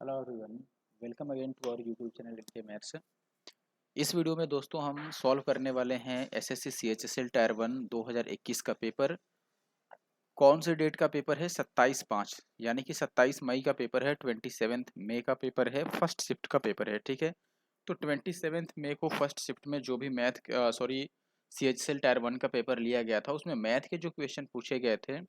Hello everyone, welcome again to our YouTube channel NK maths. इस video में दोस्तों हम सॉल्व करने वाले हैं एसएससी सीएचएसएल टायर 1 2021 का पेपर। कौन से डेट का पेपर है? 27/5 यानी कि 27 मई का पेपर है, 27 मई का पेपर है, फर्स्ट शिफ्ट का पेपर है। ठीक है, तो 27 मई को फर्स्ट शिफ्ट में जो भी सीएचएसएल टायर 1 का पेपर लिया गया था उसमें मैथ के जो क्वेश्चन पूछे गए थे,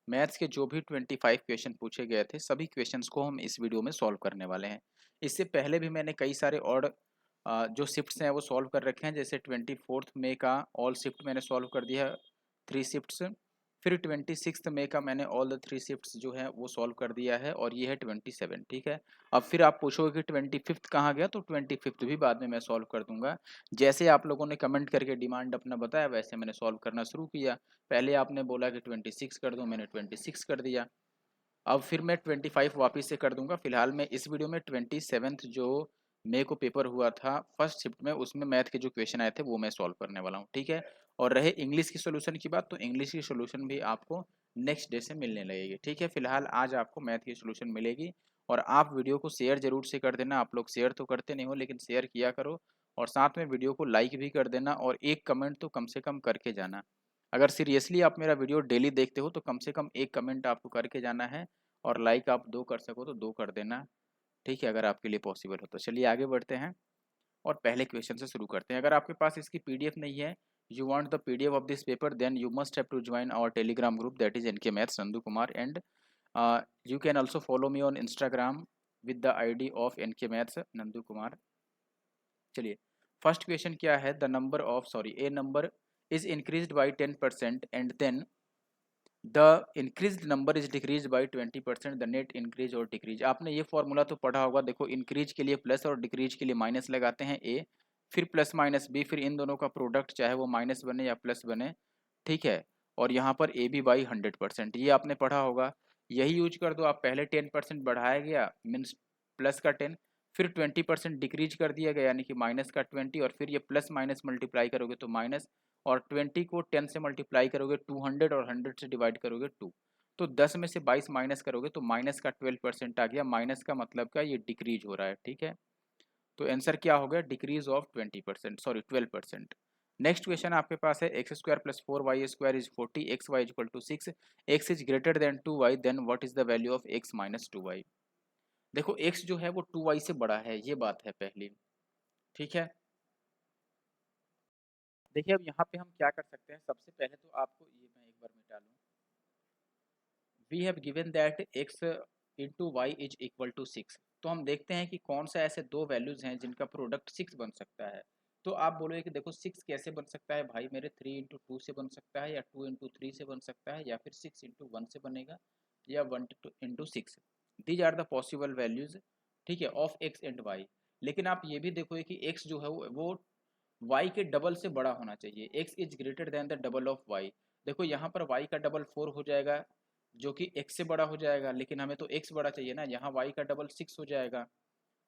मैथ्स के जो भी 25 क्वेश्चन पूछे गए थे, सभी क्वेश्चंस को हम इस वीडियो में सॉल्व करने वाले हैं। इससे पहले भी मैंने कई सारे और जो शिफ्ट्स हैं वो सॉल्व कर रखे हैं। जैसे 24 मई का ऑल शिफ्ट मैंने सॉल्व कर दिया है, 3 शिफ्ट्स। फिर 26 मई का मैंने ऑल द 3 शिफ्ट्स जो है वो सॉल्व कर दिया है, और ये है 27। ठीक है, अब फिर आप पूछोगे कि 25th कहाँ गया, तो 25th भी बाद में मैं सॉल्व कर दूंगा। जैसे आप लोगों ने कमेंट करके डिमांड अपना बताया, वैसे मैंने सॉल्व करना शुरू किया। पहले आपने बोला कि 26 कर दो, मैंने 26 कर दिया। अब फिर मैं 25 वापस से कर दूंगा। फिलहाल मैं इस वीडियो में 27 जो मई को पेपर हुआ था फर्स्ट शिफ्ट में, उसमें मैथ के जो क्वेश्चन आए थे वो मैं सॉल्व करने वाला हूँ। ठीक है, और रहे इंग्लिश की सोल्यूशन की बात, तो इंग्लिश की सोल्यूशन भी आपको नेक्स्ट डे से मिलने लगेगी। ठीक है, फिलहाल आज आपको मैथ की सोल्यूशन मिलेगी। और आप वीडियो को शेयर जरूर से कर देना। आप लोग शेयर तो करते नहीं हो, लेकिन शेयर किया करो, और साथ में वीडियो को लाइक भी कर देना, और एक कमेंट तो कम से कम करके जाना। अगर सीरियसली आप मेरा वीडियो डेली देखते हो तो कम से कम एक कमेंट आपको करके जाना है, और लाइक आप 2 कर सको तो 2 कर देना। ठीक है, अगर आपके लिए पॉसिबल हो तो। चलिए आगे बढ़ते हैं और पहले क्वेश्चन से शुरू करते हैं। अगर आपके पास इसकी पीडीएफ नहीं है, you want the PDF of this paper, then you must have to join our Telegram group, that is NK maths Nandu Kumar, and you can also follow me on Instagram with the ID of NK maths Nandu Kumar. चलिए, first question क्या है? The number of a number is increased by 10% and then the increase number is decrease by 20%, the net increase और decrease. आपने ये formula तो पढ़ा होगा। देखो, इंक्रीज के लिए प्लस और डिक्रीज के लिए माइनस लगाते हैं ए, फिर प्लस माइनस बी, फिर इन दोनों का प्रोडक्ट चाहे वो माइनस बने या प्लस बने। ठीक है, और यहाँ पर ए बी बाई 100%, ये आपने पढ़ा होगा। यही यूज कर दो आप। पहले 10% बढ़ाया गया मीन्स प्लस का 10, फिर 20% डिक्रीज कर दिया गया यानी कि माइनस का 20, और फिर ये प्लस माइनस मल्टीप्लाई करोगे तो माइनस, और 20 को 10 से मल्टीप्लाई करोगे 200, और 100 से डिवाइड करोगे 2। तो 10 में से 22 माइनस करोगे तो माइनस का 12% आ गया। माइनस का मतलब क्या, ये डिक्रीज हो रहा है। ठीक है, तो आंसर क्या हो गया? Decrease of 20%, sorry 12%। Next question आपके पास है X square plus 4y² is 40, X Y equal to 6, X is greater than 2y, then what is the value of X minus 2y। देखो, एक्स जो है वो 2y से बड़ा है, ये बात है पहली। ठीक है, देखिए अब यहाँ पे हम क्या कर सकते हैं। सबसे पहले तो आपको ये मैं एक बार मिटा लूँ। We have given that X into Y is equal to 6। तो हम देखते हैं कि कौन सा ऐसे दो वैल्यूज हैं जिनका प्रोडक्ट 6 बन सकता है। तो आप बोलोगे कि देखो 6 कैसे बन सकता है भाई मेरे, 3 इंटू 2 से बन सकता है, या 2 इंटू 3 से बन सकता है, या फिर 6 इंटू 1 से बनेगा, या 1 into 6। These are the possible values, ठीक है, ऑफ एक्स एंड वाई। लेकिन आप ये भी देखोगे कि एक्स जो है वो y के डबल से बड़ा होना चाहिए। x is greater then the double of y। देखो यहाँ पर y का डबल 4 हो जाएगा, जो कि x से बड़ा हो जाएगा, लेकिन हमें तो x बड़ा चाहिए ना। यहाँ y का डबल 6 हो जाएगा,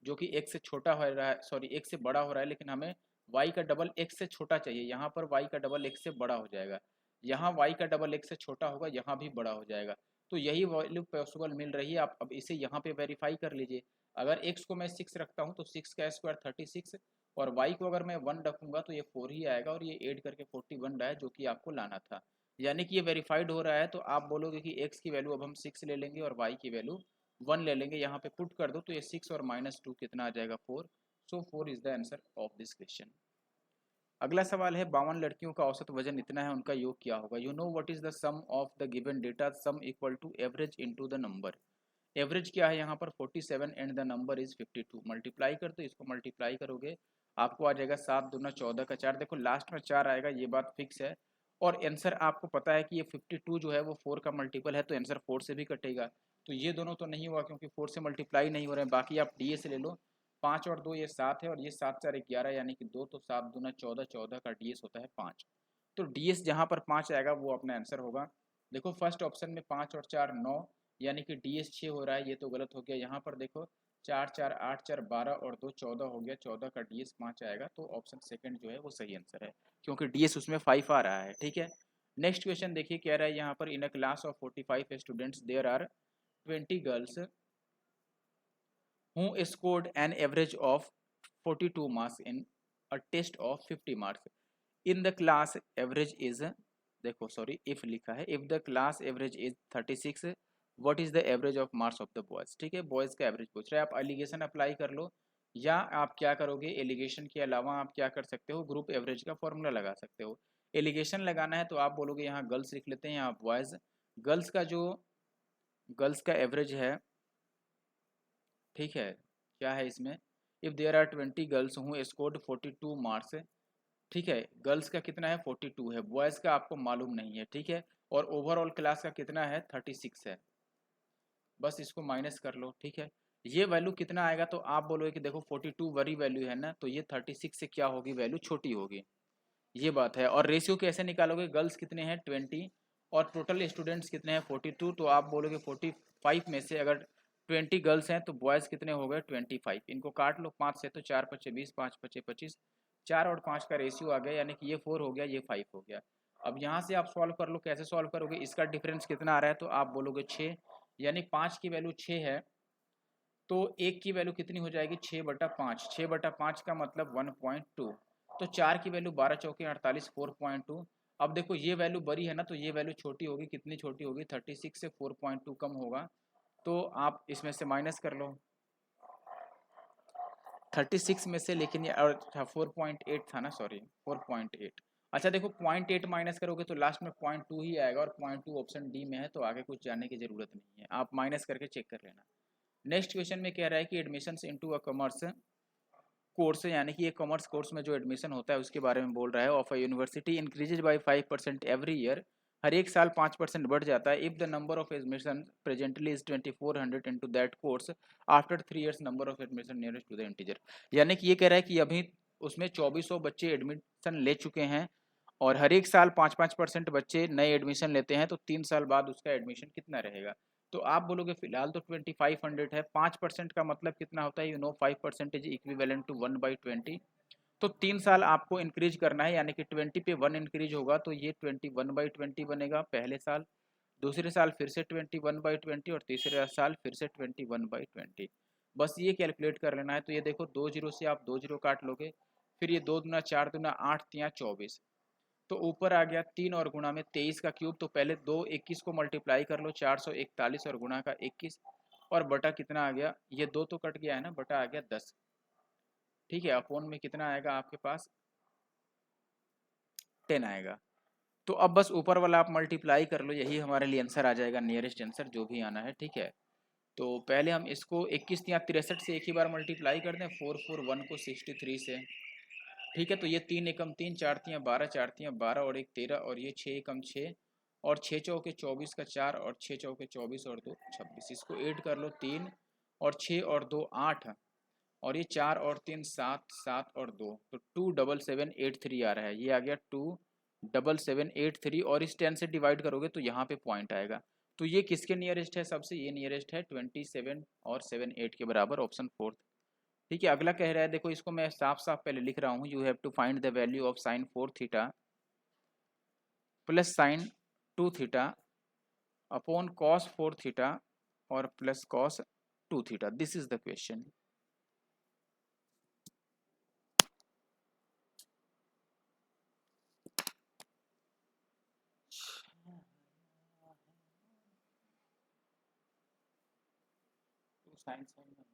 जो कि x से छोटा हो रहा है, सॉरी x से बड़ा हो रहा है, लेकिन हमें y का डबल x से छोटा चाहिए। यहाँ पर y का डबल x से बड़ा हो जाएगा, यहाँ y का डबल x से छोटा होगा, यहाँ भी बड़ा हो जाएगा। तो यही वैल्यू पॉसिबल मिल रही है। आप अब इसे यहाँ पे वेरीफाई कर लीजिए। अगर x को मैं 6 रखता हूँ तो 6 का स्क्वायर 36, और y को अगर मैं 1 रखूंगा तो ये 4 ही आएगा, और ये 8 करके 41 रहा है, जो कि आपको लाना था। यानी कि ये वेरीफाइड हो रहा है। तो आप बोलोगे कि x की वैल्यू अब हम 6 ले लेंगे और y की वैल्यू 1 ले लेंगे। यहाँ पे पुट कर दो तो ये 6 और -2 कितना आ जाएगा, 4। सो 4 is the answer of this question. अगला सवाल है, 52 लड़कियों का औसत वजन इतना है, उनका योग क्या होगा? You know what is the sum of the given data, sum equal to average into the number. Average क्या है यहाँ पर 47 and the number is 52। Multiply कर दो, इसको मल्टीप्लाई करोगे आपको आ जाएगा 7 दूना 14 का 4। देखो लास्ट में 4 आएगा, ये बात फिक्स है। और आंसर आपको पता है कि ये 52 जो है वो 4 का मल्टीपल है, तो आंसर 4 से भी कटेगा। तो ये दोनों तो नहीं हुआ क्योंकि 4 से मल्टीप्लाई नहीं हो रहे हैं। बाकी आप डी से ले लो, 5 और 2 ये 7 है, और ये 7 4 11 यानी कि 2, तो 7 दूना 14, 14 का डी होता है 5। तो डी जहाँ पर 5 आएगा वो अपना आंसर होगा। देखो फर्स्ट ऑप्शन में 5 और 4 9, यानी कि डी 6 हो रहा है, ये तो गलत हो गया। यहाँ पर देखो 4 4 8 4 12 और 2 14 हो गया, 14 का डी 5 आएगा। तो ऑप्शन सेकंड जो है वो सही आंसर है, क्योंकि डी उसमें 5 आ रहा है। ठीक है, नेक्स्ट क्वेश्चन देखिए, कह रहा है यहाँ पर in a class of 45 students there are 20 girls who scored an average of 42 marks in a test of 50 marks in the class average is, देखो सॉरी इफ लिखा है, if the class average is 36 what is the average of marks of the boys. ठीक है, boys का average पूछ रहा है। आप एलिगेशन अप्लाई कर लो, या आप क्या करोगे, एलिगेशन के अलावा आप क्या कर सकते हो, ग्रुप एवरेज का फॉर्मूला लगा सकते हो। एलिगेशन लगाना है तो आप बोलोगे यहाँ गर्ल्स लिख लेते हैं, यहाँ बॉयज। गर्ल्स का जो गर्ल्स का एवरेज है, ठीक है, क्या है इसमें, if there are 20 girls who scored 42 marks, ठीक है, गर्ल्स का कितना है 42 है, बॉयज़ का आपको मालूम नहीं है, ठीक है, और ओवरऑल क्लास का कितना है 36 है, बस इसको माइनस कर लो। ठीक है, ये वैल्यू कितना आएगा, तो आप बोलोगे कि देखो 42 बड़ी वैल्यू है ना, तो ये 36 से क्या होगी, वैल्यू छोटी होगी, ये बात है। और रेशियो कैसे निकालोगे, गर्ल्स कितने हैं 20 और टोटल स्टूडेंट्स कितने हैं 42, तो आप बोलोगे 45 में से अगर 20 गर्ल्स हैं तो बॉयज़ कितने हो गए 25, इनको काट लो 5 से, तो 4 पचे 20, 5 पचे 25, 4 और 5 का रेशियो आ गया, यानी कि ये 4 हो गया, ये 5 हो गया। अब यहाँ से आप सॉल्व कर लो, कैसे सॉल्व करोगे, इसका डिफरेंस कितना आ रहा है, तो आप बोलोगे 6, यानी 5 की वैल्यू 6 है, तो एक की वैल्यू कितनी हो जाएगी 6/5, 6/5 का मतलब 1.2, तो 4 की वैल्यू 12 चौके 48, 4.2। अब देखो ये वैल्यू बड़ी है ना, तो ये वैल्यू छोटी होगी, कितनी छोटी होगी 36 से 4.2 कम होगा, तो आप इसमें से माइनस कर लो 36 में से, लेकिन ये और 4.8 था ना, सॉरी 4.8। अच्छा देखो 0.8 माइनस करोगे तो लास्ट में 0.2 ही आएगा, और 0.2 ऑप्शन डी में है, तो आगे कुछ जानने की जरूरत नहीं है, आप माइनस करके चेक कर लेना। नेक्स्ट क्वेश्चन में कह रहा है कि admission into a commerce course, यानी कि ये कॉमर्स कोर्स में जो एडमिशन होता है उसके बारे में बोल रहा है, of a university increases by 5% every year, हर एक साल 5% बढ़ जाता है, if the number of admission presently is 2400 into that course after 3 years number of admission nearest to the integer. यानी कि ये कह रहा है कि अभी उसमें 2400 बच्चे एडमिशन ले चुके हैं, और हर एक साल 5-5% बच्चे नए एडमिशन लेते हैं, तो 3 साल बाद उसका एडमिशन कितना रहेगा, तो आप बोलोगे फिलहाल तो 2500 है, 5% का मतलब कितना होता है, 5% इज इक्विवेलेंट टू 1/20, तो 3 साल आपको इंक्रीज करना है, यानी कि 20 पे 1 इंक्रीज होगा, तो ये 21/20 बनेगा पहले साल, दूसरे साल फिर से 21/20, और तीसरे साल फिर से 21/20। बस ये कैलकुलेट कर लेना है, तो ये देखो 2 जीरो से आप 2 जीरो काट लोगे, फिर ये 2 दूना 4 दूना 8 तिया 24, तो ऊपर आ गया 3 और गुणा में 23 का क्यूब, तो पहले 2 21 को मल्टीप्लाई कर लो 441 और गुणा का 21, और बटा कितना आ गया, ये 2 तो कट गया है ना, बटा आ गया 10। ठीक है, अपोन में कितना आएगा आपके पास 10 आएगा। तो अब बस ऊपर वाला आप मल्टीप्लाई कर लो, यही हमारे लिए आंसर आ जाएगा, नियरेस्ट आंसर जो भी आना है। ठीक है, तो पहले हम इसको 21 या 63 से एक ही बार मल्टीप्लाई कर दें, 441 को 63 से। ठीक है, तो ये 3 एकम 3, 4 तियाँ 12, 4 तियाँ 12 और 1 13, और ये 6 एकम 6, और 6 चौके 24 का 4, और 6 चौके 24 और 2 26, इसको ऐड कर लो 3 और 6 और 2 8, और ये 4 और 3 7, 7 और 2, तो 27783 आ रहा है, ये आ गया 27783, और इस 10 से डिवाइड करोगे तो यहाँ पे पॉइंट आएगा, तो ये किसके नियरेस्ट है, सबसे ये नियरेस्ट है 27 और 78 के बराबर, ऑप्शन 4। ठीक है, अगला कह रहा है, देखो इसको मैं साफ साफ पहले लिख रहा हूँ, you have to find the value of sine 4 theta plus sine 2 theta upon cos 4 theta और plus cos 2 theta, this is the question. Sine sine में होता है,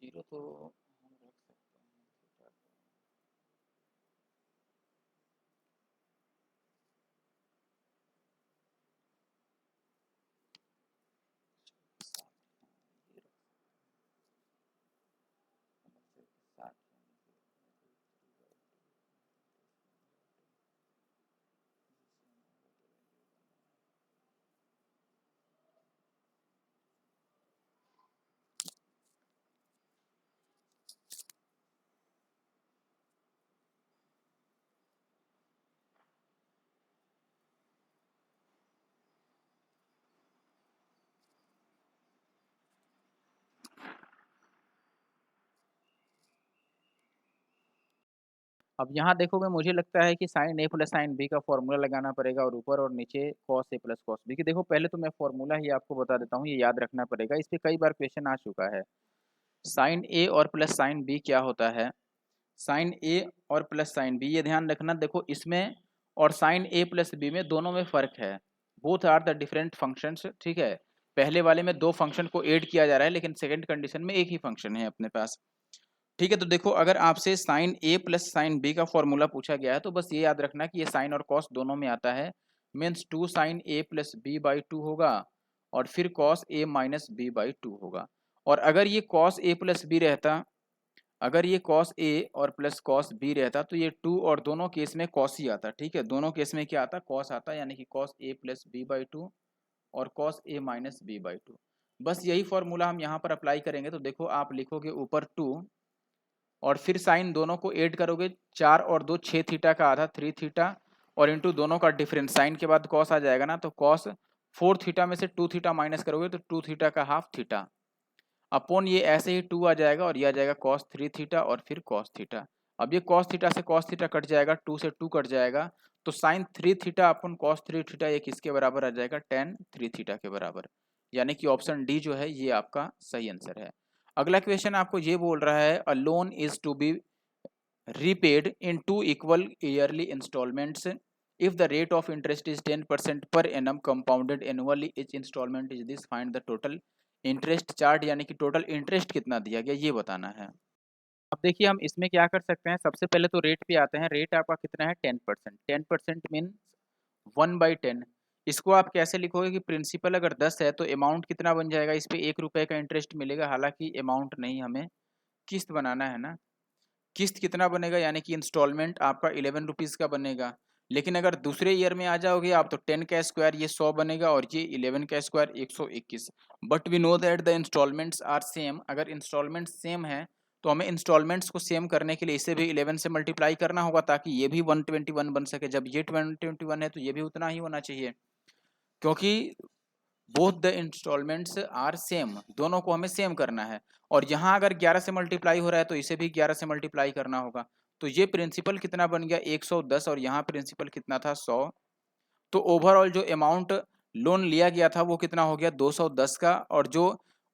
0 तो हम रख सकते हैं थीटा को। ये रख समस्या के साथ अब यहाँ देखोगे मुझे लगता है कि sign A plus sine B का फॉर्मूला लगाना पड़ेगा और ऊपर और नीचे cos A plus cos B की। देखो पहले तो मैं फॉर्मूला ही आपको बता देता हूँ, ये याद रखना पड़ेगा, इस पे कई बार क्वेश्चन आ चुका है। साइन ए और प्लस साइन बी क्या होता है, साइन ए और प्लस साइन बी, ये ध्यान रखना। देखो इसमें और साइन ए प्लस बी में दोनों में फ़र्क है, both are the different functions, ठीक है। पहले वाले में दो फंक्शन को ऐड किया जा रहा है, लेकिन सेकंड कंडीशन में एक ही फंक्शन है अपने पास, ठीक है। तो देखो अगर आपसे sign A plus sine B का फॉर्मूला पूछा गया है तो बस ये याद रखना कि ये साइन और कॉस दोनों में आता है, means 2 sine A plus B by 2 होगा और फिर cos A minus B by 2 होगा। और अगर ये कॉस ए प्लस बी रहता, अगर ये कॉस ए और प्लस कॉस बी रहता तो ये 2 और दोनों केस में कॉस ही आता, ठीक है। दोनों केस में क्या आता, कॉस आता, यानी कि cos A plus B by 2 और cos A minus B by 2। बस यही फॉर्मूला हम यहाँ पर अप्लाई करेंगे। तो देखो आप लिखोगे ऊपर 2 और फिर साइन दोनों को ऐड करोगे, 4 और 2 6 थीटा का आधा 3 थीटा और इंटू दोनों का डिफरेंस, साइन के बाद कॉस आ जाएगा ना, तो कॉस 4 थीटा में से 2 थीटा माइनस करोगे तो 2 थीटा का हाफ थीटा अपॉन ये ऐसे ही 2 आ जाएगा और ये आ जाएगा कॉस 3 थीटा और फिर कॉस थीटा। अब ये कॉस थीटा से कॉस थीटा कट जाएगा, 2 से 2 कट जाएगा, तो sine 3 theta upon cos 3 theta ये किसके बराबर आ जाएगा, टेन 3 थीटा के बराबर। यानी कि ऑप्शन डी जो है ये आपका सही आंसर है। अगला क्वेश्चन आपको ये बोल रहा है, a loan is to be repaid in 2 equal yearly installments if the rate of interest is 10% per annum compounded annually, each installment is this, find the total interest charge, यानी कि total interest कितना दिया गया ये बताना है। अब देखिए हम इसमें क्या कर सकते हैं, सबसे पहले तो रेट पे आते हैं। रेट आपका कितना है, 10%। 10% मीन 1/10। इसको आप कैसे लिखोगे कि प्रिंसिपल अगर 10 है तो अमाउंट कितना बन जाएगा, इस पे 1 रुपये का इंटरेस्ट मिलेगा, हालांकि अमाउंट नहीं, हमें किस्त बनाना है ना। किस्त कितना बनेगा, यानी कि इंस्टॉलमेंट आपका 11 रुपीज़ का बनेगा। लेकिन अगर दूसरे ईयर में आ जाओगे आप तो 10 का स्क्वायर ये 100 बनेगा और ये 11 का square 121। But we know that the installments are same. अगर इंस्टॉलमेंट सेम है तो हमें इंस्टॉलमेंट्स को सेम करने के लिए इसे भी 11 से मल्टीप्लाई करना होगा ताकि ये भी 121 बन सके। जब ये 121 है तो ये भी उतना ही होना चाहिए, क्योंकि both the installments are same, दोनों को हमें सेम करना है। और यहाँ अगर 11 से मल्टीप्लाई हो रहा है तो इसे भी 11 से मल्टीप्लाई करना होगा। तो ये प्रिंसिपल कितना बन गया, 110, और यहाँ प्रिंसिपल कितना था, 100। तो ओवरऑल जो अमाउंट लोन लिया गया था वो कितना हो गया, 210 का। और जो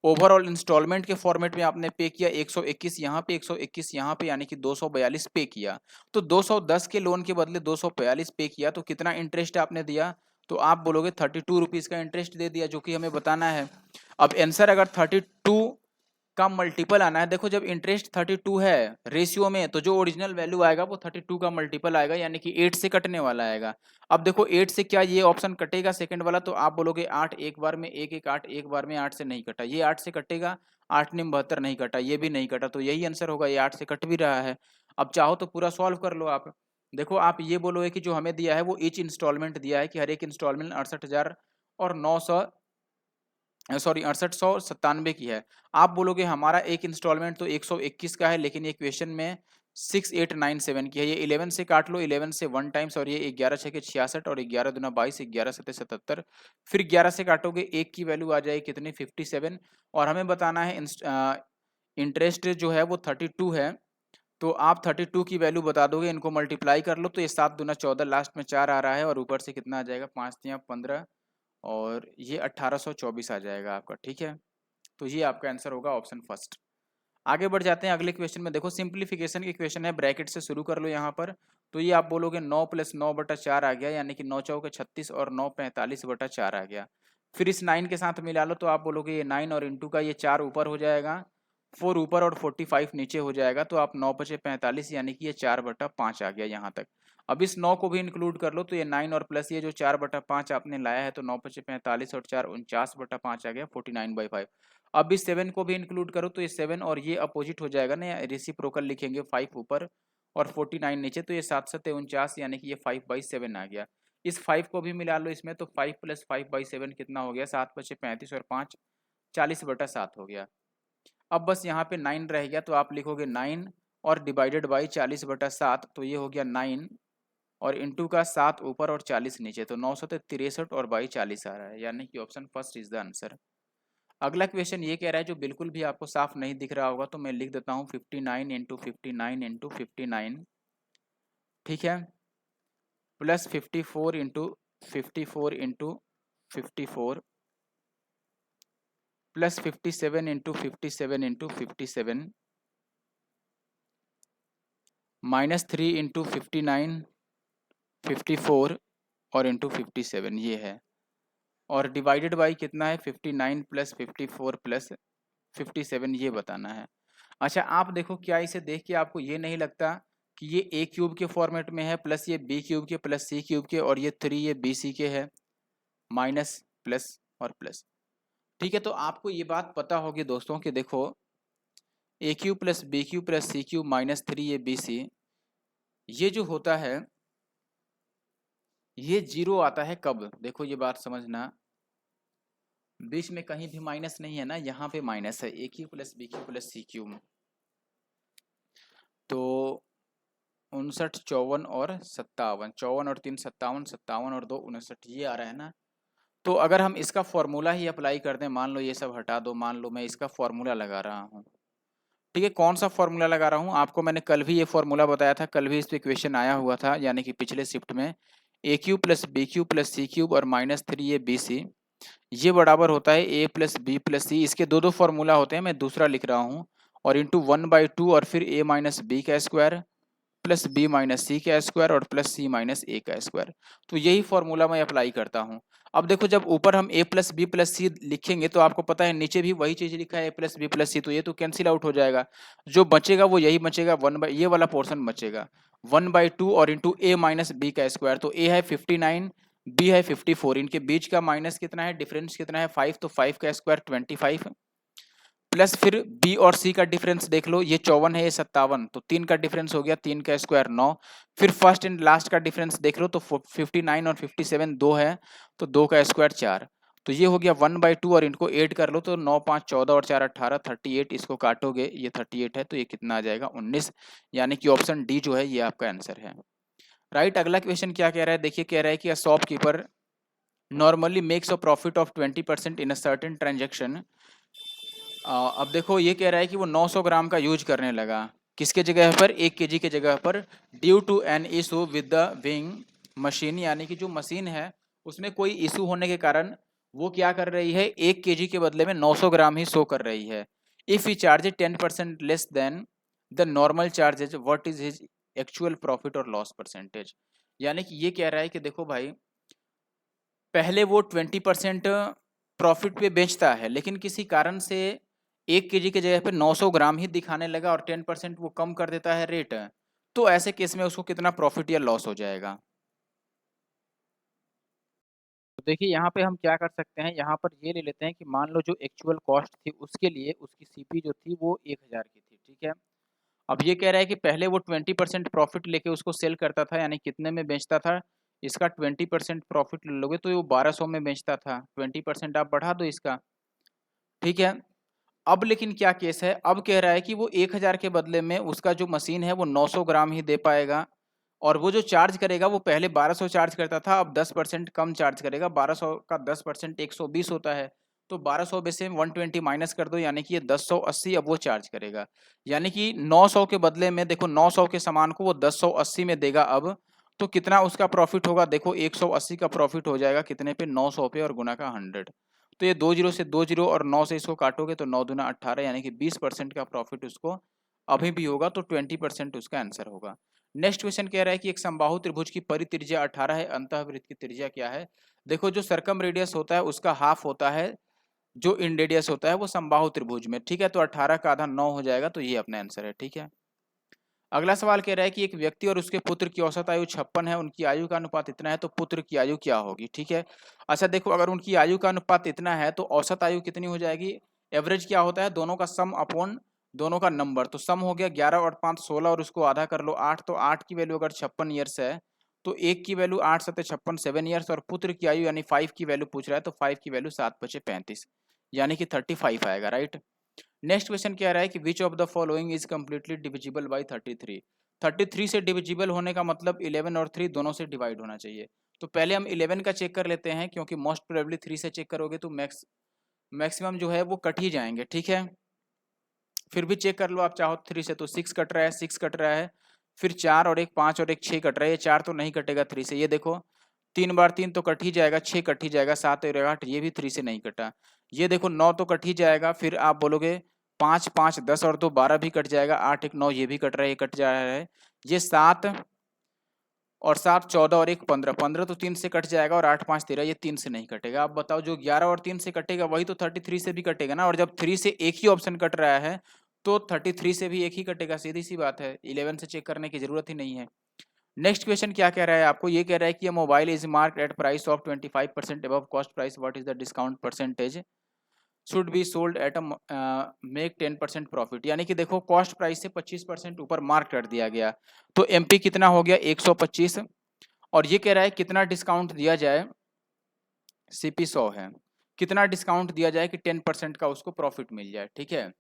ओवरऑल इंस्टॉलमेंट के फॉर्मेट में आपने पे किया 121 यहाँ पे, 121 यहाँ पे, यानी कि 242 पे किया। तो 210 के लोन के बदले 242 पे किया, तो कितना इंटरेस्ट आपने दिया, तो आप बोलोगे 32 रुपीज़ का इंटरेस्ट दे दिया, जो कि हमें बताना है। अब आंसर अगर 32 का मल्टीपल आना है, देखो जब इंटरेस्ट 32 है रेशियो में तो जो ओरिजिनल वैल्यू आएगा वो 32 का मल्टीपल आएगा, यानी कि 8 से कटने वाला आएगा। अब देखो 8 से क्या ये ऑप्शन कटेगा सेकंड वाला, तो आप बोलोगे 8 एक बार में, 1 1 8 एक बार में 8 से नहीं कटा, ये 8 से कटेगा, 8 निम 72 नहीं कटा, ये भी नहीं कटा, तो यही आंसर होगा, ये 8 से कट भी रहा है। अब चाहो तो पूरा सॉल्व कर लो आप। देखो आप ये बोलोगे कि जो हमें दिया है वो ईच इंस्टॉलमेंट दिया है कि हर एक इंस्टॉलमेंट 68,000 और 900 सॉरी 6897 की है। आप बोलोगे हमारा एक इंस्टॉलमेंट तो 121 का है, लेकिन ये क्वेश्चन में 6897 की है। ये 11 से काट लो, 11 से 1 टाइम्स, और ये 11 6 के 66 और 11 दूना 22, 11 7 77, फिर 11 से काटोगे एक की वैल्यू आ जाएगी कितनी, 57। और हमें बताना है इंटरेस्ट जो है वो 32 है, तो आप 32 की वैल्यू बता दोगे, इनको मल्टीप्लाई कर लो, तो ये 7 दूना 14, लास्ट में 4 आ रहा है, और ऊपर से कितना आ जाएगा, 5 तियां 15, और ये 1824 आ जाएगा आपका, ठीक है। तो ये आपका आंसर होगा ऑप्शन फर्स्ट। आगे बढ़ जाते हैं अगले क्वेश्चन में। देखो सिंप्लीफिकेशन के क्वेश्चन है, ब्रैकेट से शुरू कर लो यहाँ पर। तो ये आप बोलोगे 9 + 9/4 आ गया, यानी कि 9 चौके 36 और 9 45/4 आ गया। फिर इस 9 के साथ मिला लो, तो आप बोलोगे ये 9 और इंटू का ये 4 ऊपर हो जाएगा, 4 ऊपर और 45 नीचे हो जाएगा, तो आप 9 × 5 = 45, यानी कि ये 4/5 आ गया यहाँ तक। अब इस 9 को भी इंक्लूड कर लो, तो ये 9 और प्लस ये जो 4/5 आपने लाया है, तो 9 × 5 = 45 और 4 49/5 आ गया, 49/5। अब इस 7 को भी इंक्लूड करो, तो ये 7 और ये अपोजिट हो जाएगा ना, रेसिप्रोकल लिखेंगे, 5 ऊपर और 49 नीचे, तो ये 7 7 49, यानी कि ये 5/7 आ गया। इस 5 को भी मिला लो इसमें, तो 5 + 5/7 कितना हो गया, 7 × 5 = 35 और 5 40/7 हो गया। अब बस यहाँ पे 9 रह गया, तो आप लिखोगे 9 और डिवाइडेड बाई 40/7, तो ये हो गया 9 और इंटू का 7 ऊपर और 40 नीचे, तो 9 7 63 और बाई 40 आ रहा है, यानी कि option first is the answer. अगला क्वेश्चन ये कह रहा है, जो बिल्कुल भी आपको साफ नहीं दिख रहा होगा तो मैं लिख देता हूँ 59 × 59 × 59 ठीक है, plus 54 into 54 plus 57 into 57 minus 3 into 59 54 और इंटू 57 ये है, और डिवाइडेड बाई कितना है 59 प्लस 54 प्लस 57 ये बताना है। अच्छा आप देखो, क्या इसे देख के आपको ये नहीं लगता कि ये ए क्यूब के फॉर्मेट में है, प्लस ये बी क्यूब के प्लस सी क्यूब के, और ये 3 ये बी सी के है, माइनस प्लस और प्लस। ठीक है, तो आपको ये बात पता होगी दोस्तों कि देखो A cube plus B cube plus C cube minus 3 ये बी सी, ये जो होता है ये जीरो आता है कब, देखो ये बात समझना, बीच में कहीं भी माइनस नहीं है ना, यहाँ पे माइनस है, A cube plus B cube plus C cube, तो 59 54 और 57, 54 और 3 57, 57 और 2 59, ये आ रहा है ना। तो अगर हम इसका फॉर्मूला ही अप्लाई कर दें, मान लो ये सब हटा दो, मान लो मैं इसका फॉर्मूला लगा रहा हूँ, ठीक है, कौन सा फॉर्मूला लगा रहा हूँ, आपको मैंने कल भी ये फॉर्मूला बताया था, कल भी इस पे क्वेश्चन आया हुआ था, यानी कि पिछले शिफ्ट में, A cube plus B cube plus C cube और माइनस 3 ये बी सी, ये बराबर होता है A plus B plus C, इसके दो दो फॉर्मूला होते हैं, मैं दूसरा लिख रहा हूँ, और इंटू 1/2 और फिर ए माइनस बी का स्क्वायर प्लस बी माइनस सी का स्क्वायर और प्लस सी माइनस ए का स्क्वायर। तो यही फॉर्मूला मैं अप्लाई करता हूँ। अब देखो जब ऊपर हम ए प्लस बी प्लस सी लिखेंगे तो आपको पता है नीचे भी वही चीज लिखा है ए प्लस बी प्लस सी, तो ये तो कैंसिल आउट हो जाएगा, जो बचेगा वो यही बचेगा, ये वाला पोर्शन बचेगा 1/2 और इंटू ए माइनस बी का स्क्वायर, तो ए है 59 बी है 54, इनके बीच का माइनस कितना है, डिफरेंस कितना है 5, तो 5 का स्क्वायर 25 प्लस फिर बी और सी का डिफरेंस देख लो, ये 54 है ये 57, तो 3 का डिफरेंस हो गया, 3 का स्क्वायर 9, फिर फर्स्ट एंड लास्ट का डिफरेंस देख लो, तो 59 और 57 2 है, तो 2 का स्क्वायर 4, तो ये हो गया 1/2 और इनको ऐड कर लो, तो 9 5 14 और 4 18 38, इसको काटोगे ये 38 है, तो ये कितना आ जाएगा 19, यानी कि ऑप्शन डी जो है ये आपका आंसर है, राइट। अगला क्वेश्चन क्या कह रहा है, देखिए कह रहा है कि a shopkeeper normally makes a profit of 20% in a certain transaction. अब देखो ये कह रहा है कि वो 900 ग्राम का यूज करने लगा, किसके जगह पर, 1 केजी के जगह पर, due to an issue with the wing machine, यानी कि जो मशीन है उसमें कोई इशू होने के कारण वो क्या कर रही है, 1 केजी के बदले में 900 ग्राम ही शो कर रही है। If he charge 10% less than the normal charges, what is his actual profit और लॉस परसेंटेज। यानी कि ये कह रहा है कि देखो भाई, पहले वो 20% प्रॉफिट पे बेचता है, लेकिन किसी कारण से 1 केजी के जगह पे 900 ग्राम ही दिखाने लगा और 10% वो कम कर देता है रेट, तो ऐसे केस में उसको कितना प्रॉफिट या लॉस हो जाएगा। तो देखिए यहाँ पे हम क्या कर सकते हैं, यहाँ पर ये ले लेते हैं कि मान लो जो एक्चुअल कॉस्ट थी उसके लिए उसकी सीपी जो थी वो 1000 की थी, ठीक है। अब ये कह रहा है कि पहले वो 20% प्रॉफिट लेके उसको सेल करता था, यानी कितने में बेचता था, इसका 20% प्रॉफिट ले लोगे तो वो 1200 में बेचता था, 20% आप बढ़ा दो इसका, ठीक है। अब लेकिन क्या केस है, अब कह रहा है कि वो 1000 के बदले में उसका जो मशीन है वो 900 ग्राम ही दे पाएगा, और वो जो चार्ज करेगा वो पहले 1200 चार्ज करता था, अब 10% कम चार्ज करेगा, 1200 का 10% 120 होता है, तो 1200 में से 120 माइनस कर दो, यानी कि ये 1080 अब वो चार्ज करेगा, यानी कि 900 के बदले में देखो 900 के सामान को वो 1080 में देगा अब, तो कितना उसका प्रॉफिट होगा, देखो 180 का प्रॉफिट हो जाएगा कितने पे, 900 पे, और गुना का 100, तो ये 2 जीरो से 2 जीरो और 9 से इसको काटोगे तो 9 दूना 18, यानी कि 20% का प्रॉफिट उसको अभी भी होगा, तो 20% उसका आंसर होगा। नेक्स्ट क्वेश्चन कह रहा है कि एक समबाहु त्रिभुज की परित्रिज्या 18 है, अंतःवृत्त की त्रिज्या क्या है। देखो जो सर्कम रेडियस होता है उसका हाफ होता है जो इन रेडियस होता है वो समबाहु त्रिभुज में, ठीक है, तो 18 का आधा 9 हो जाएगा, तो ये अपना आंसर है, ठीक है। अगला सवाल कह रहा है कि एक व्यक्ति और उसके पुत्र की औसत आयु 56 है, उनकी आयु का अनुपात इतना है, तो पुत्र की आयु क्या होगी, ठीक है। अच्छा देखो अगर उनकी आयु का अनुपात इतना है तो औसत आयु कितनी हो जाएगी, एवरेज क्या होता है, दोनों का सम अपॉन दोनों का नंबर, तो सम हो गया 11 और 5 16 और उसको आधा कर लो 8, तो 8 की वैल्यू अगर 56 ईयर्स है तो एक की वैल्यू 8 7 56 7 ईयर्स, और पुत्र की आयु यानी 5 की वैल्यू पूछ रहा है, तो 5 की वैल्यू 7 5 35, यानी कि 35 आएगा, राइट। नेक्स्ट क्वेश्चन क्या रहा है कि which of the following is completely divisible by 33। 33 से डिविजिबल होने का मतलब 11 और 3 दोनों से डिवाइड होना चाहिए, तो पहले हम 11 का चेक कर लेते हैं, क्योंकि मोस्ट प्रोबेबली 3 से चेक करोगे तो मैक्सिमम जो है वो कट ही जाएंगे, ठीक है। फिर भी चेक कर लो आप चाहो 3 से, तो 6 कट रहा है, 6 कट रहा है, फिर 4 और एक 5 और एक 6 कट रहा है, ये 4 तो नहीं कटेगा 3 से, ये देखो 3 बार 3 तो कट ही जाएगा, 6 कट ही जाएगा, 7 और 8 ये भी 3 से नहीं कटा। ये देखो 9 तो कट ही जाएगा, फिर आप बोलोगे 5 5 10 और 2 12 भी कट जाएगा, 8 1 9 ये भी कट रहा है, ये कट जा रहा है। ये 7 और 7 14 और एक 15, 15 तो 3 से कट जाएगा, और 8 5 13 ये 3 से नहीं कटेगा। अब बताओ जो 11 और 3 से कटेगा वही तो 33 से भी कटेगा ना, और जब 3 से एक ही ऑप्शन कट रहा है तो 33 से भी एक ही कटेगा, सीधी सी बात है, 11 से चेक करने की जरूरत ही नहीं है। नेक्स्ट क्वेश्चन क्या कह रहा है आपको, ये कह रहा है कि mobile is marked at price of 25% above cost price, what is the discount percentage should be sold at make 10% profit. यानी कि देखो कॉस्ट प्राइस से 25% ऊपर मार्क कर दिया गया, तो एमपी कितना हो गया 125, और ये कह रहा है कितना डिस्काउंट दिया जाए, सीपी 100 है, कितना डिस्काउंट दिया जाए कि 10% का उसको प्रॉफिट मिल जाए। ठीक है,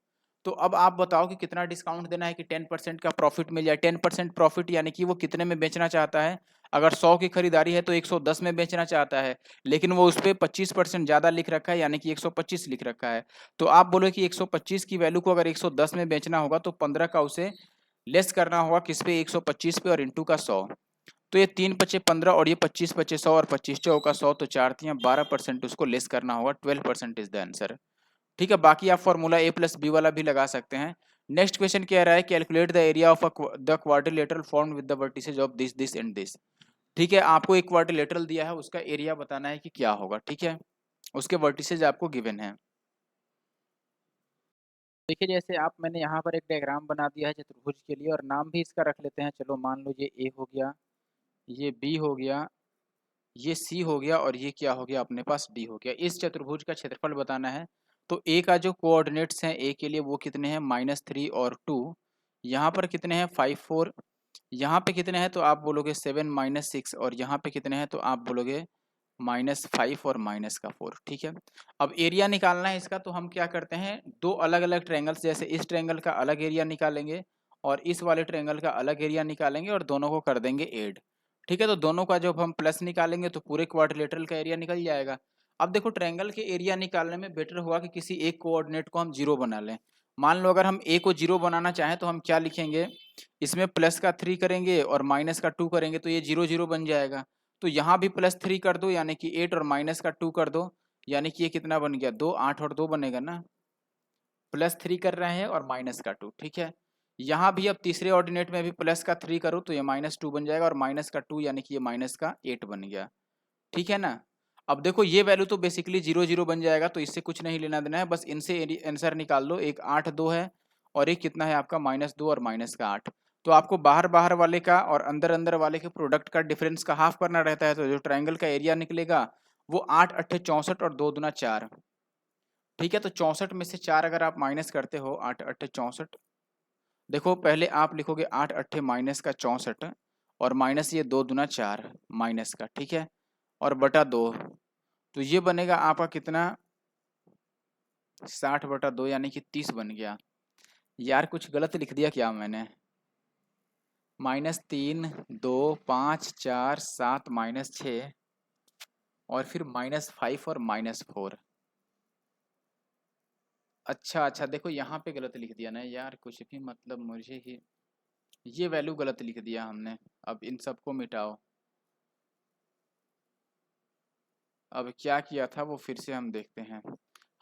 तो अब आप बताओ कि कितना डिस्काउंट देना है कि 10% का प्रॉफिट मिल जाए। 10% प्रॉफिट यानी कि वो कितने में बेचना चाहता है, अगर 100 की खरीदारी है तो 110 में बेचना चाहता है, लेकिन वो उस पर 25% ज्यादा लिख रखा है, यानी कि 125 लिख रखा है। तो आप बोलो कि 125 की वैल्यू को अगर 110 में बेचना होगा तो 15 का उसे लेस करना होगा किस पे, 125 पे, और इंटू का 100। तो ये 3 पचे 15 और ये 25 पचे 100 और 25 चौका 100, तो 4 तियां 12% उसको लेस करना होगा, 12% इज द आंसर। ठीक है, बाकी आप फॉर्मूला ए प्लस बी वाला भी लगा सकते हैं। नेक्स्ट क्वेश्चन कह रहा है calculate the area of the quadrilateral formed with the vertices of this this and this. ठीक है, आपको एक क्वाड्रिलेटरल दिया है, उसका एरिया बताना है कि क्या होगा। ठीक है, उसके वर्टिसेज आपको गिवन है। देखिए जैसे आप, मैंने यहाँ पर एक डायग्राम बना दिया है चतुर्भुज के लिए, और नाम भी इसका रख लेते हैं। चलो मान लो ये ए हो गया, ये बी हो गया, ये सी हो गया, और ये क्या हो गया अपने पास डी हो गया। इस चतुर्भुज का क्षेत्रफल बताना है। तो ए का जो कोऑर्डिनेट्स हैं ए के लिए वो कितने हैं, -3 और 2, यहाँ पर कितने हैं 5 4, यहाँ पे कितने हैं तो आप बोलोगे 7 -6, और यहाँ पे कितने हैं तो आप बोलोगे -5 और -4। ठीक है, अब एरिया निकालना है इसका, तो हम क्या करते हैं, दो अलग अलग ट्रायंगल्स, जैसे इस ट्रायंगल का अलग एरिया निकालेंगे और इस वाले ट्रायंगल का अलग एरिया निकालेंगे, और दोनों को कर देंगे ऐड। ठीक है, तो दोनों का जब हम प्लस निकालेंगे तो पूरे क्वाड्रिलेटरल का एरिया निकल जाएगा। अब देखो ट्रायंगल के एरिया निकालने में बेटर हुआ कि किसी एक कोऑर्डिनेट को हम जीरो बना लें। मान लो अगर हम ए को जीरो बनाना चाहें तो हम क्या लिखेंगे, इसमें प्लस का 3 करेंगे और माइनस का 2 करेंगे, तो ये 0 0 बन जाएगा। तो यहाँ भी +3 कर दो यानी कि 8, और माइनस का 2 कर दो, यानी कि ये कितना बन गया 2, 8 और 2 बनेगा ना, +3 कर रहे हैं और माइनस का 2। ठीक है, यहाँ भी अब तीसरे ऑर्डिनेट में भी प्लस का 3 करो तो ये -2 बन जाएगा, और माइनस का 2 यानी कि ये माइनस का 8 बन गया। ठीक है ना, अब देखो ये वैल्यू तो बेसिकली 0 0 बन जाएगा, तो इससे कुछ नहीं लेना देना है, बस इनसे आंसर निकाल लो। एक 8 2 है, और एक कितना है आपका -2 और माइनस का 8। तो आपको बाहर बाहर वाले का और अंदर अंदर वाले के प्रोडक्ट का डिफरेंस का हाफ करना रहता है, तो जो ट्राइंगल का एरिया निकलेगा वो 8 8 64 और 2 दूना 4। ठीक है, तो 64 में से 4 अगर आप माइनस करते हो, 8 8 64, देखो पहले आप लिखोगे 8 8 माइनस का 64, और माइनस ये 2 दूना 4 माइनस का, ठीक है, और बटा 2, तो ये बनेगा आपका कितना 60/2 यानी कि 30 बन गया। यार कुछ गलत लिख दिया क्या मैंने, -3 2 5 4 7 -6 और फिर -5 और -4। अच्छा अच्छा, देखो यहाँ पे गलत लिख दिया ना यार, कुछ भी मतलब मुझे ही ये वैल्यू गलत लिख दिया हमने। अब इन सबको मिटाओ, अब क्या किया था वो फिर से हम देखते हैं।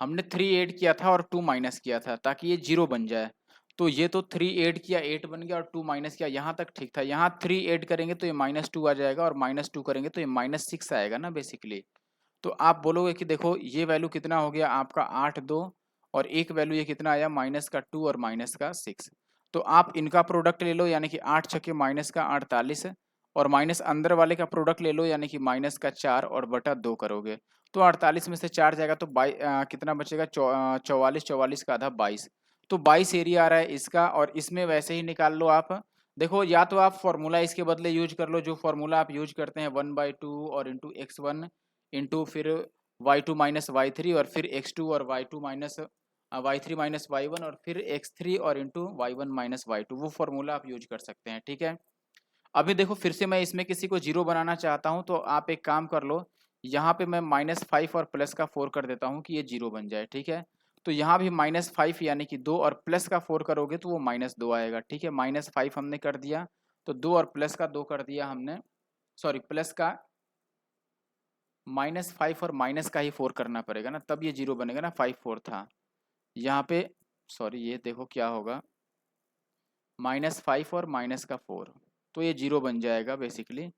हमने 3 ऐड किया था और 2 माइनस किया था ताकि ये 0 बन जाए। तो ये तो 3 ऐड किया 8 बन गया, और 2 माइनस किया, यहाँ तक ठीक था। यहाँ 3 ऐड करेंगे तो ये -2 आ जाएगा, और -2 करेंगे तो ये -6 आएगा ना बेसिकली। तो आप बोलोगे कि देखो ये वैल्यू कितना हो गया आपका 8 2, और एक वैल्यू ये कितना आया -2 और -6। तो आप इनका प्रोडक्ट ले लो, यानी कि 8 छके -48, और माइनस अंदर वाले का प्रोडक्ट ले लो, यानी कि -4 और बटा 2 करोगे, तो 48 में से 4 जाएगा तो कितना बचेगा 44, 44 का आधा 22। तो 22 एरिया आ रहा है इसका, और इसमें वैसे ही निकाल लो आप। देखो या तो आप फॉर्मूला इसके बदले यूज कर लो, जो फॉर्मूला आप यूज करते हैं 1/2 और इंटू x1 इंटू फिर y2 माइनस y3, और फिर x2 और y2 minus y3 minus y1, और फिर x3 और इंटू y1 माइनस y2, वो फॉर्मूला आप यूज कर सकते हैं। ठीक है, अभी देखो फिर से मैं इसमें किसी को जीरो बनाना चाहता हूं, तो आप एक काम कर लो, यहाँ पे मैं -5 और प्लस का 4 कर देता हूँ कि ये 0 बन जाए। ठीक है, तो यहाँ भी -5 यानी कि 2, और प्लस का 4 करोगे तो वो -2 आएगा। ठीक है, -5 हमने कर दिया, तो 2 और प्लस का 2 कर दिया हमने, सॉरी प्लस का -5 और माइनस का ही 4 करना पड़ेगा ना, तब ये 0 बनेगा ना, 5 4 था यहाँ पे, सॉरी ये देखो क्या होगा, -5 और माइनस का 4, तो ये 0 बन जाएगा बेसिकली।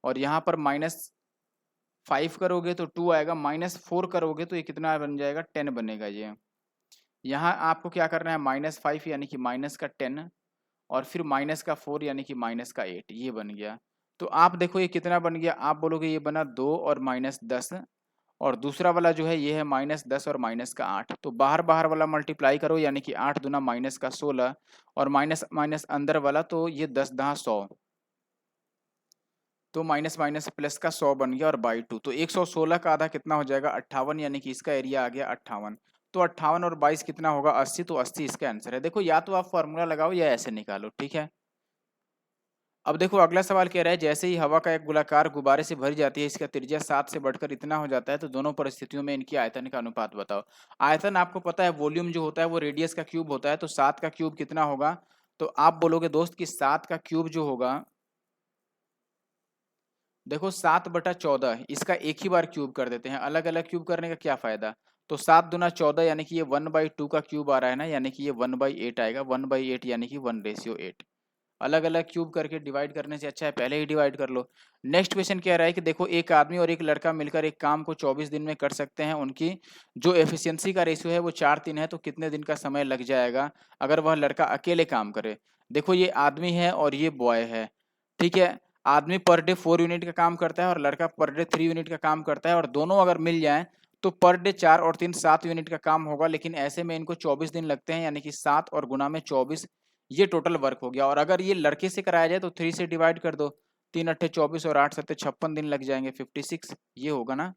और यहाँ पर -5 करोगे तो 2 आएगा, -4 करोगे तो ये कितना बन जाएगा, 10 बनेगा ये। यहाँ आपको क्या करना है, -5 यानी कि माइनस का 10 और फिर माइनस का 4 यानी कि माइनस का 8, ये बन गया। तो आप देखो ये कितना बन गया, आप बोलोगे ये बना 2 और -10, और दूसरा वाला जो है ये है -10 और माइनस का 8। तो बाहर बाहर वाला मल्टीप्लाई करो, यानी कि 8 दूना माइनस का 16 और माइनस माइनस अंदर वाला, तो ये 10 दहा 100, तो माइनस माइनस प्लस का 100 बन गया और बाई 2, तो 116 का आधा कितना हो जाएगा, 58, यानी कि इसका एरिया आ गया 58। तो 58 और 22 कितना होगा, 80, तो 80 इसका आंसर है। देखो या तो आप फॉर्मूला लगाओ या ऐसे निकालो, ठीक है। अब देखो अगला सवाल कह रहा है, जैसे ही हवा का एक गोलाकार गुब्बारे से भरी जाती है, इसका त्रिज्या 7 से बढ़कर इतना हो जाता है, तो दोनों परिस्थितियों में इनकी आयतन का अनुपात बताओ। आयतन आपको पता है, वॉल्यूम जो होता है वो रेडियस का क्यूब होता है, तो 7 का क्यूब कितना होगा, तो आप बोलोगे दोस्त कि 7 का क्यूब जो होगा, देखो 7/14, इसका एक ही बार क्यूब कर देते हैं, अलग अलग क्यूब करने का क्या फायदा। तो 7 दूना 14, यानी कि ये 1/2 का क्यूब आ रहा है ना, यानी कि ये 1/8 आएगा, 1/8 यानी कि 1:8। अलग अलग क्यूब करके डिवाइड करने से अच्छा है पहले ही डिवाइड कर लो। नेक्स्ट क्वेश्चन कह रहा है कि देखो एक आदमी और एक लड़का मिलकर एक काम को 24 दिन में कर सकते हैं, उनकी जो एफिशिएंसी का रेशियो है वो 4:3 है, तो कितने दिन का समय लग जाएगा अगर वह लड़का अकेले काम करे। देखो ये आदमी है और ये बॉय है, ठीक है। आदमी पर डे 4 यूनिट का काम करता है और लड़का पर डे 3 यूनिट का काम करता है, और दोनों अगर मिल जाए तो पर डे 4 और 3 7 यूनिट का काम होगा, लेकिन ऐसे में इनको 24 दिन लगते हैं, यानी कि 7 और गुना में 24, ये टोटल वर्क हो गया। और अगर ये लड़के से कराया जाए तो 3 से डिवाइड कर दो, 3 अट्ठे 24 और 8 सत्ते 56 दिन लग जाएंगे, 56, ये होगा ना।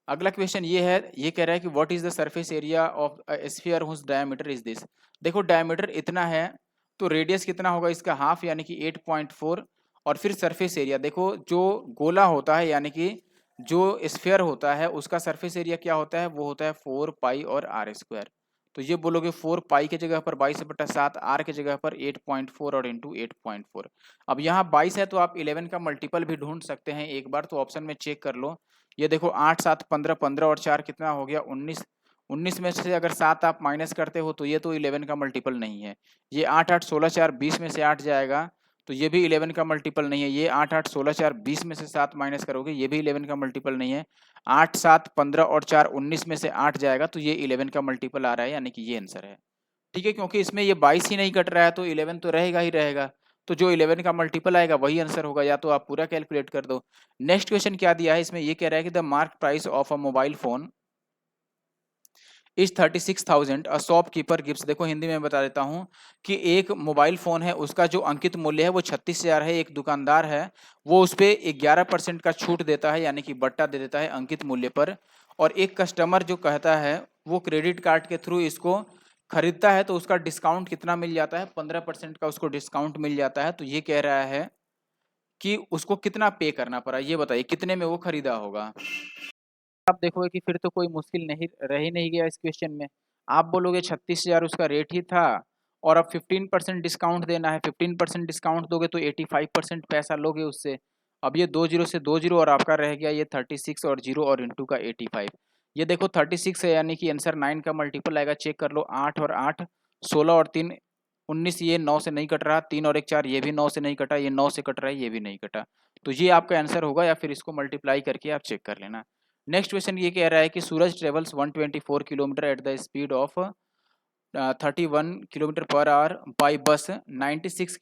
अगला क्वेश्चन ये है, ये कह रहा है कि what is the surface area of sphere whose diameter is this. देखो डायमीटर इतना है, तो रेडियस कितना होगा इसका, हाफ, यानी कि 8.4। और फिर सरफेस एरिया, देखो जो गोला होता है यानी कि जो स्फीयर होता है उसका सरफेस एरिया क्या होता है, वो होता है 4 पाई और आर स्क्वायर। तो ये बोलोगे 4 पाई के जगह पर 22/7, आर के जगह पर 8.4 और इंटू 8.4। अब यहाँ 22 है तो आप 11 का मल्टीपल भी ढूंढ सकते हैं एक बार, तो ऑप्शन में चेक कर लो। ये देखो 8 7 15, 15 और 4 कितना हो गया 19, 19 में से अगर 7 आप माइनस करते हो तो ये तो 11 का मल्टीपल नहीं है। ये 8 8 16 4 20 में से 8 जाएगा, तो ये भी 11 का मल्टीपल नहीं है। ये 8 8 16 4 20 में से 7 माइनस करोगे, ये भी 11 का मल्टीपल नहीं है। 8 7 15 और 4 19 में से 8 जाएगा, तो ये 11 का मल्टीपल आ रहा है, यानी कि ये आंसर है, ठीक है। क्योंकि इसमें ये 22 ही नहीं कट रहा है तो 11 तो रहेगा ही रहेगा, तो जो 11 का मल्टीपल आएगा वही आंसर होगा, या तो आप पूरा कैलकुलेट कर दो। नेक्स्ट क्वेश्चन क्या दिया है इसमें, ये कह रहा है कि the mark price of a mobile phone is 36,000, a shopkeeper gives. देखो हिंदी में बता देता हूँ कि एक मोबाइल फोन है, उसका जो अंकित मूल्य है वो 36,000 है। एक दुकानदार है, वो उस पर 11% का छूट देता है, यानी कि बट्टा दे देता है अंकित मूल्य पर। और एक कस्टमर जो कहता है वो क्रेडिट कार्ड के थ्रू इसको खरीदता है, तो उसका डिस्काउंट कितना मिल जाता है, 15% का उसको डिस्काउंट मिल जाता है। तो ये कह रहा है कि उसको कितना पे करना पड़ा, ये बताइए कितने में वो खरीदा होगा। आप देखोगे कि फिर तो कोई मुश्किल नहीं रह ही नहीं गया इस क्वेश्चन में। आप बोलोगे 36,000 उसका रेट ही था, और अब 15% डिस्काउंट देना है, 15% डिस्काउंट दोगे तो 85% पैसा लोगे उससे। अब ये 2 जीरो से 2 जीरो और आपका रह गया ये 36 और जीरो और इंटू का 85। ये देखो 36 है, यानी कि आंसर 9 का मल्टीपल आएगा, चेक कर लो। 8 और 8 16 और 3 19, ये 9 से नहीं कट रहा, 3 और 1 4, ये भी 9 से नहीं कटा, ये 9 से कट रहा है, ये भी नहीं कटा। तो ये आपका आंसर होगा, या फिर इसको मल्टीप्लाई करके आप चेक कर लेना। नेक्स्ट क्वेश्चन ये कह रहा है कि Suraj travels 124 kilometre at the speed of 31 kilometre per hour by bus. 96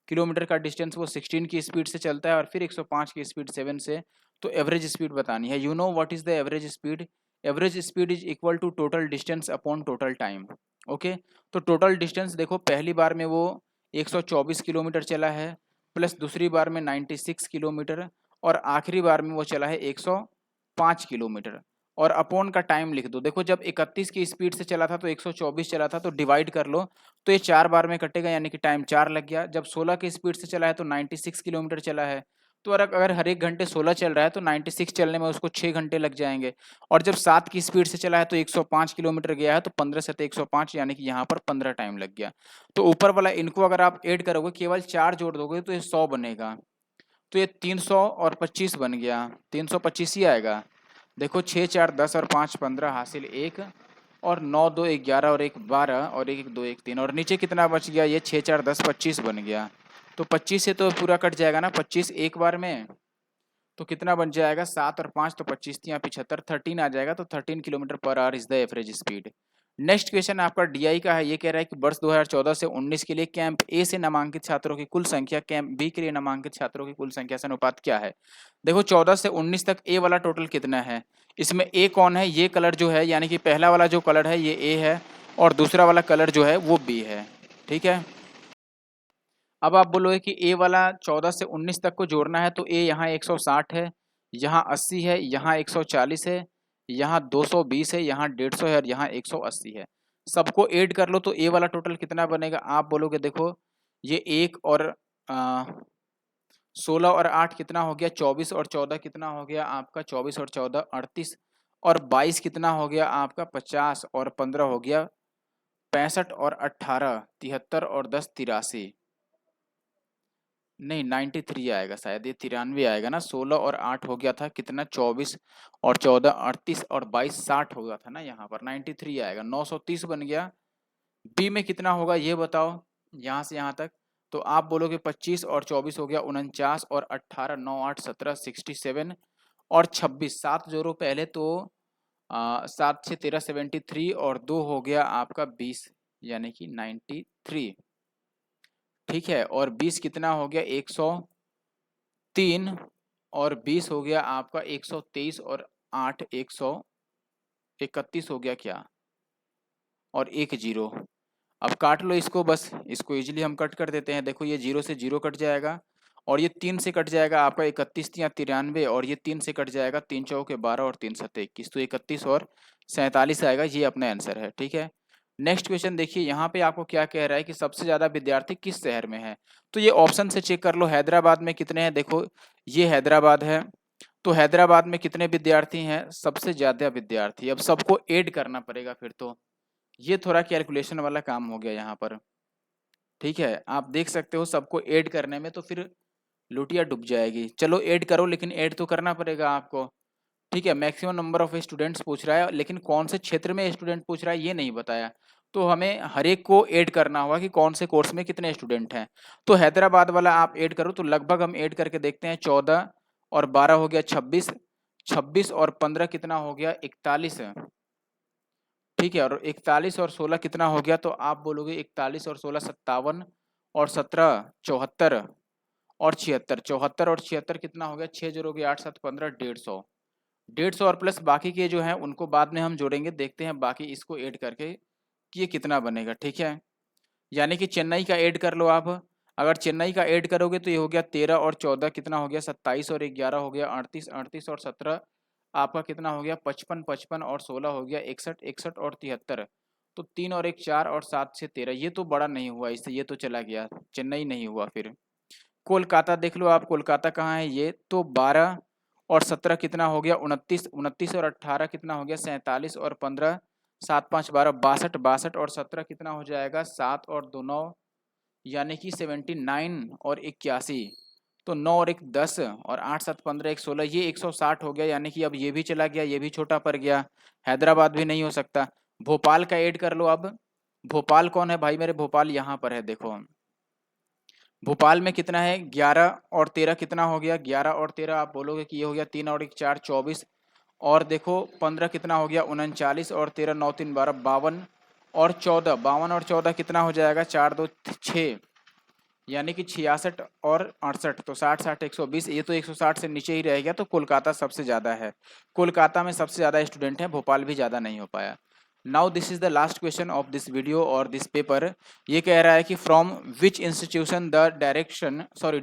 kilometre का डिस्टेंस वो 16 की स्पीड से चलता है, और फिर 105 की स्पीड 7 से। तो एवरेज स्पीड बतानी है। You know what is the average speed. Average speed is equal to total distance upon total time. Okay, तो टोटल डिस्टेंस देखो पहली बार में वो 124 किलोमीटर चला है, प्लस दूसरी बार में 96 किलोमीटर, और आखिरी बार में वो चला है 105 किलोमीटर। और अपॉन का टाइम लिख दो। देखो जब 31 की स्पीड से चला था तो 124 चला था, तो डिवाइड कर लो, तो ये 4 बार में कटेगा, यानी कि टाइम 4 लग गया। जब 16 की स्पीड से चला है तो 96 किलोमीटर चला है, तो अगर हर एक घंटे 16 चल रहा है तो 96 चलने में उसको 6 घंटे लग जाएंगे। और जब 7 की स्पीड से चला है तो 105 किलोमीटर गया है, तो 15 से 105 यानी कि यहाँ पर 15 टाइम लग गया। तो ऊपर वाला इनको अगर आप ऐड करोगे, केवल 4 जोड़ दोगे तो ये 100 बनेगा। तो ये 300 और 25 बन गया, 325 ही आएगा। देखो 6 4 10 और 5 15 हासिल 1, और 9 2 11 और 1 12 और 1 2 1 3, और नीचे कितना बच गया, ये 6 4 10 25 बन गया। तो 25 से तो पूरा कट जाएगा ना, 25 एक बार में, तो कितना बन जाएगा, 7 और 5 तो 25 या 75, 13 आ जाएगा। तो 13 kilometre per our is the average speed. Next question आपका डीआई का है। ये कह रहा है कि वर्ष 2014 से 19 के लिए कैंप ए से नामांकित छात्रों की कुल संख्या कैंप बी के लिए नामांकित छात्रों की कुल संख्या से अनुपात क्या है। देखो 14 से 19 तक ए वाला टोटल कितना है, इसमें ए कौन है, ये कलर जो है, यानी कि पहला वाला जो कलर है ये ए है, और दूसरा वाला कलर जो है वो बी है। ठीक है, अब आप बोलोगे कि ए वाला 14 से 19 तक को जोड़ना है, तो ए यहाँ 160 है, यहाँ 80 है, यहाँ 140 है, यहाँ 220 है, यहाँ 150 है, और यहाँ 180 है। सबको ऐड कर लो तो ए वाला टोटल कितना बनेगा। आप बोलोगे देखो ये 1 और 16 और 8 कितना हो गया, 24, और 14 कितना हो गया आपका, 24 और 14 38, और 22 कितना हो गया आपका 50, और 15 हो गया 65, और 18 73, और 10 83। नहीं 93 आएगा शायद, ये 93 आएगा ना। 16 और 8 हो गया था कितना, 24 और 14 38 और 22 60 हो गया था ना, यहाँ पर 93 आएगा, 930 बन गया। बी में कितना होगा ये बताओ, यहाँ से यहाँ तक। तो आप बोलोगे 25 और 24 हो गया 49, और 18 9 8 17 67, और 26 7 जोड़ो पहले तो 7 से 13 73, और 2 हो गया आपका 20 यानी कि 93। ठीक है, और 20 कितना हो गया 103, और 20 हो गया आपका 123, और 8 131 हो गया क्या, और 1 जीरो। अब काट लो इसको, बस इसको इजीली हम कट कर देते हैं। देखो ये 0 से 0 कट जाएगा, और ये 3 से कट जाएगा आपका 31 या 93, और ये 3 से कट जाएगा 3 चौके 12 और 3 सत्ते 21, तो 31 और 47 आएगा। ये अपना आंसर है। ठीक है, नेक्स्ट क्वेश्चन देखिए, यहाँ पे आपको क्या कह रहा है कि सबसे ज्यादा विद्यार्थी किस शहर में है। तो ये ऑप्शन से चेक कर लो, हैदराबाद में कितने हैं, देखो ये हैदराबाद है, तो हैदराबाद में कितने विद्यार्थी हैं, सबसे ज्यादा विद्यार्थी। अब सबको ऐड करना पड़ेगा फिर तो, ये थोड़ा कैलकुलेशन वाला काम हो गया यहाँ पर। ठीक है, आप देख सकते हो सबको ऐड करने में तो फिर लुटिया डूब जाएगी। चलो ऐड करो, लेकिन ऐड तो करना पड़ेगा आपको। ठीक है, मैक्सिमम नंबर ऑफ स्टूडेंट्स पूछ रहा है, लेकिन कौन से क्षेत्र में स्टूडेंट पूछ रहा है ये नहीं बताया। तो हमें हर एक को ऐड करना होगा कि कौन से कोर्स में कितने स्टूडेंट हैं। तो हैदराबाद वाला आप ऐड करो, तो लगभग हम ऐड करके देखते हैं। 14 और 12 हो गया 26, 26 और 15 कितना हो गया 41। ठीक है, और 41 और 16 कितना हो गया, तो आप बोलोगे 41 और 16 57, और 17 74, और 76, 74 और 76 कितना हो गया, 6 जोड़ोगे 8 7 15 150। 150 और प्लस बाकी के जो हैं उनको बाद में हम जोड़ेंगे, देखते हैं बाकी इसको ऐड करके कि ये कितना बनेगा। ठीक है, यानी कि चेन्नई का ऐड कर लो आप। अगर चेन्नई का ऐड करोगे तो ये हो गया 13 और 14 कितना हो गया 27, और 11 हो गया 38, 38 और 17 आपका कितना हो गया 55, 55 और 16 हो गया 61, 61 और 73। तो 3 और 1 4, और 7 से 13, ये तो बड़ा नहीं हुआ, इससे ये तो चला गया, चेन्नई नहीं हुआ। फिर कोलकाता देख लो आप, कोलकाता कहाँ है, ये तो 12 और 17 कितना हो गया 29, 29 और 18 कितना हो गया 47, और 15 7 5 12 62, 62 और 17 कितना हो जाएगा 7 और 2 9, यानी कि 79 और 81। तो 9 और 1 10, और 8 7 15 1 16, ये 160 हो गया, यानी कि अब ये भी चला गया, ये भी छोटा पड़ गया, हैदराबाद भी नहीं हो सकता। भोपाल का ऐड कर लो अब। भोपाल कौन है भाई मेरे, भोपाल यहाँ पर है, देखो भोपाल में कितना है 11 और 13 कितना हो गया, 11 और 13 आप बोलोगे कि ये हो गया 3 और 1 4 24, और देखो 15 कितना हो गया 39, और 13 9 3 12 52, और 14 52 और 14 कितना हो जाएगा 4 2 6, यानी कि 66 और 68, तो 60 60 120, ये तो 160 से नीचे ही रह गया। तो कोलकाता सबसे ज़्यादा है, कोलकाता में सबसे ज़्यादा स्टूडेंट हैं, भोपाल भी ज़्यादा नहीं हो पाया। Now this is the last question of this video और दिस पेपर। ये कह रहा है कि from which institution the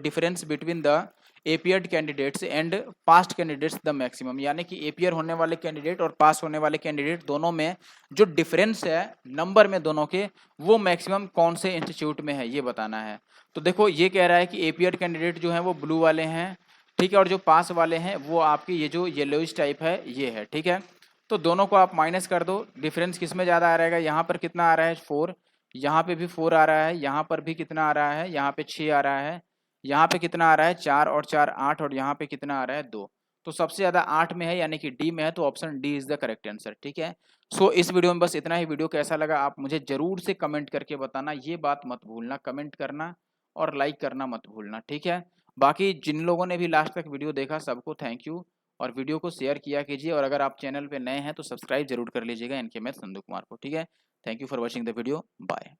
difference between the appear candidates and past candidates the maximum, यानी कि एपीयर होने वाले कैंडिडेट और पास होने वाले कैंडिडेट दोनों में जो डिफरेंस है नंबर में दोनों के, वो मैक्सिमम कौन से इंस्टीट्यूट में है ये बताना है। तो देखो ये कह रहा है कि एपीयर कैंडिडेट जो है वो ब्लू वाले हैं, ठीक है, और जो पास वाले हैं वो आपके ये जो येलोइश टाइप है ये है। ठीक है, तो दोनों को आप माइनस कर दो, डिफरेंस किस में ज़्यादा आ रहेगा, यहाँ पर कितना आ रहा है 4, यहाँ पे भी 4 आ रहा है, यहाँ पर भी कितना आ रहा है, यहाँ पे 6 आ रहा है, यहाँ पे कितना आ रहा है 4 और 4 8, और यहाँ पे कितना आ रहा है 2। तो सबसे ज़्यादा 8 में है यानी कि डी में है, तो option D is the correct answer. ठीक है, सो इस वीडियो में बस इतना ही। वीडियो कैसा लगा आप मुझे जरूर से कमेंट करके बताना, ये बात मत भूलना, कमेंट करना और लाइक करना मत भूलना। ठीक है, बाकी जिन लोगों ने भी लास्ट तक वीडियो देखा सबको थैंक यू, और वीडियो को शेयर किया कीजिए, और अगर आप चैनल पे नए हैं तो सब्सक्राइब जरूर कर लीजिएगा इनके मैथ संधू कुमार को। ठीक है, thank you for watching the video, bye.